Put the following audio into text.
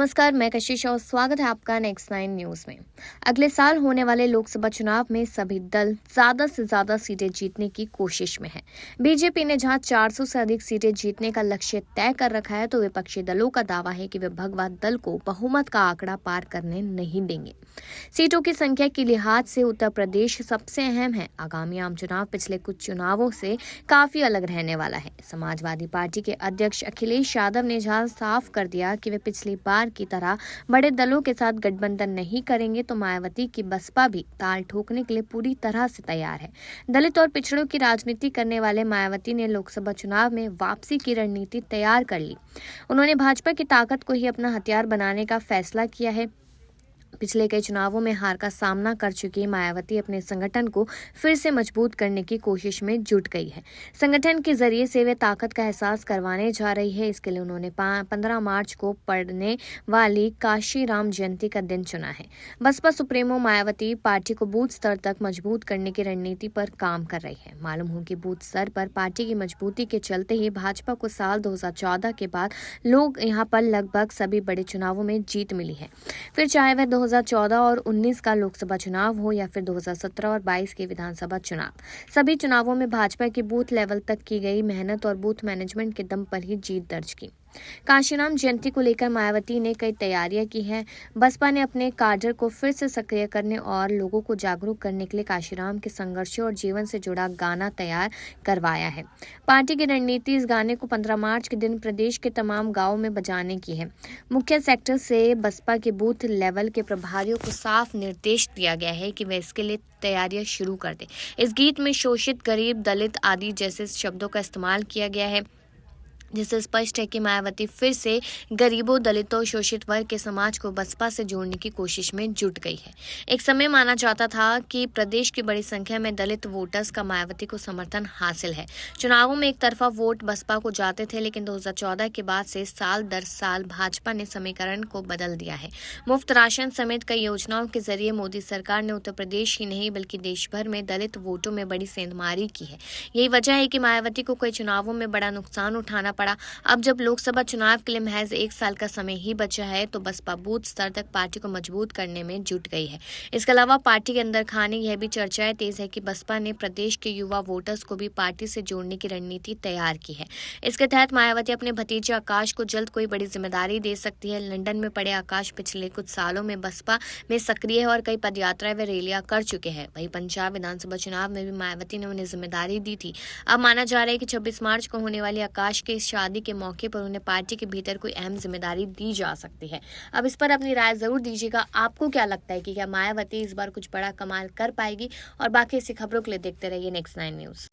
नमस्कार, मैं कशिश और स्वागत है आपका नेक्स्ट 9 न्यूज में। अगले साल होने वाले लोकसभा चुनाव में सभी दल ज्यादा से ज्यादा सीटें जीतने की कोशिश में है। बीजेपी ने जहां 400 से अधिक सीटें जीतने का लक्ष्य तय कर रखा है, तो विपक्षी दलों का दावा है कि वे भगवा दल को बहुमत का आंकड़ा पार करने नहीं देंगे। सीटों की संख्या के लिहाज से उत्तर प्रदेश सबसे अहम है। आगामी आम चुनाव पिछले कुछ चुनावों से काफी अलग रहने वाला है। समाजवादी पार्टी के अध्यक्ष अखिलेश यादव ने जहां साफ कर दिया कि वे पिछली बार की तरह बड़े दलों के साथ गठबंधन नहीं करेंगे, तो मायावती की बसपा भी ताल ठोकने के लिए पूरी तरह से तैयार है। दलित और पिछड़ों की राजनीति करने वाले मायावती ने लोकसभा चुनाव में वापसी की रणनीति तैयार कर ली। उन्होंने भाजपा की ताकत को ही अपना हथियार बनाने का फैसला किया है। पिछले कई चुनावों में हार का सामना कर चुकी मायावती अपने संगठन को फिर से मजबूत करने की कोशिश में जुट गई है। संगठन के जरिए से वे ताकत का एहसास करवाने जा रही है। इसके लिए उन्होंने 15 मार्च को पड़ने वाली काशीराम जयंती का दिन चुना है। बसपा सुप्रीमो मायावती पार्टी को बूथ स्तर तक मजबूत करने की रणनीति पर काम कर रही है। मालूम हो कि बूथ स्तर पर पार्टी की मजबूती के चलते ही भाजपा को साल 2014 के बाद लोग यहाँ पर लगभग सभी बड़े चुनावों में जीत मिली है। फिर चाहे वह 2014 और 19 का लोकसभा चुनाव हो या फिर 2017 और 22 के विधानसभा चुनाव, सभी चुनावों में भाजपा की बूथ लेवल तक की गई मेहनत और बूथ मैनेजमेंट के दम पर ही जीत दर्ज की। काशीराम जयंती को लेकर मायावती ने कई तैयारियां की हैं। बसपा ने अपने काडर को फिर से सक्रिय करने और लोगों को जागरूक करने के लिए काशीराम के संघर्षों और जीवन से जुड़ा गाना तैयार करवाया है। पार्टी की रणनीति इस गाने को 15 मार्च के दिन प्रदेश के तमाम गांवों में बजाने की है। मुख्य सेक्टर से बसपा के बूथ लेवल के प्रभारियों को साफ निर्देश दिया गया है कि वे इसके लिए तैयारियां शुरू कर दें। इस गीत में शोषित, गरीब, दलित आदि जैसे शब्दों का इस्तेमाल किया गया है, जिससे स्पष्ट है कि मायावती फिर से गरीबों, दलितों, शोषित वर्ग के समाज को बसपा से जोड़ने की कोशिश में जुट गई है। एक समय माना जाता था कि प्रदेश की बड़ी संख्या में दलित वोटर्स का मायावती को समर्थन हासिल है। चुनावों में एक तरफा वोट बसपा को जाते थे, लेकिन 2014 के बाद से साल दर साल भाजपा ने समीकरण को बदल दिया है। मुफ्त राशन समेत कई योजनाओं के जरिए मोदी सरकार ने उत्तर प्रदेश ही नहीं बल्कि देश भर में दलित वोटों में बड़ी सेंधमारी की है। यही वजह है कि मायावती को कई चुनावों में बड़ा नुकसान उठाना पड़ा। अब जब लोकसभा चुनाव के लिए महज 1 साल का समय ही बचा है, तो बसपा बूथ स्तर तक पार्टी को मजबूत करने में जुट गई है। इसके अलावा पार्टी के अंदर खाने यह भी चर्चाएं तेज है कि बसपा ने प्रदेश के युवा वोटर्स को भी पार्टी से जोड़ने की रणनीति तैयार की है। इसके तहत मायावती अपने भतीजे आकाश को जल्द कोई बड़ी जिम्मेदारी दे सकती है। लंदन में पड़े आकाश पिछले कुछ सालों में बसपा में सक्रिय है और कई पदयात्राएं व रैलियां कर चुके हैं। वहीं पंजाब विधानसभा चुनाव में भी मायावती ने उन्हें जिम्मेदारी दी थी। अब माना जा रहा है कि 26 मार्च को होने वाली आकाश के शादी के मौके पर उन्हें पार्टी के भीतर कोई अहम जिम्मेदारी दी जा सकती है। अब इस पर अपनी राय जरूर दीजिएगा। आपको क्या लगता है कि क्या मायावती इस बार कुछ बड़ा कमाल कर पाएगी? और बाकी ऐसी खबरों के लिए देखते रहिए नेक्स्ट 9 न्यूज।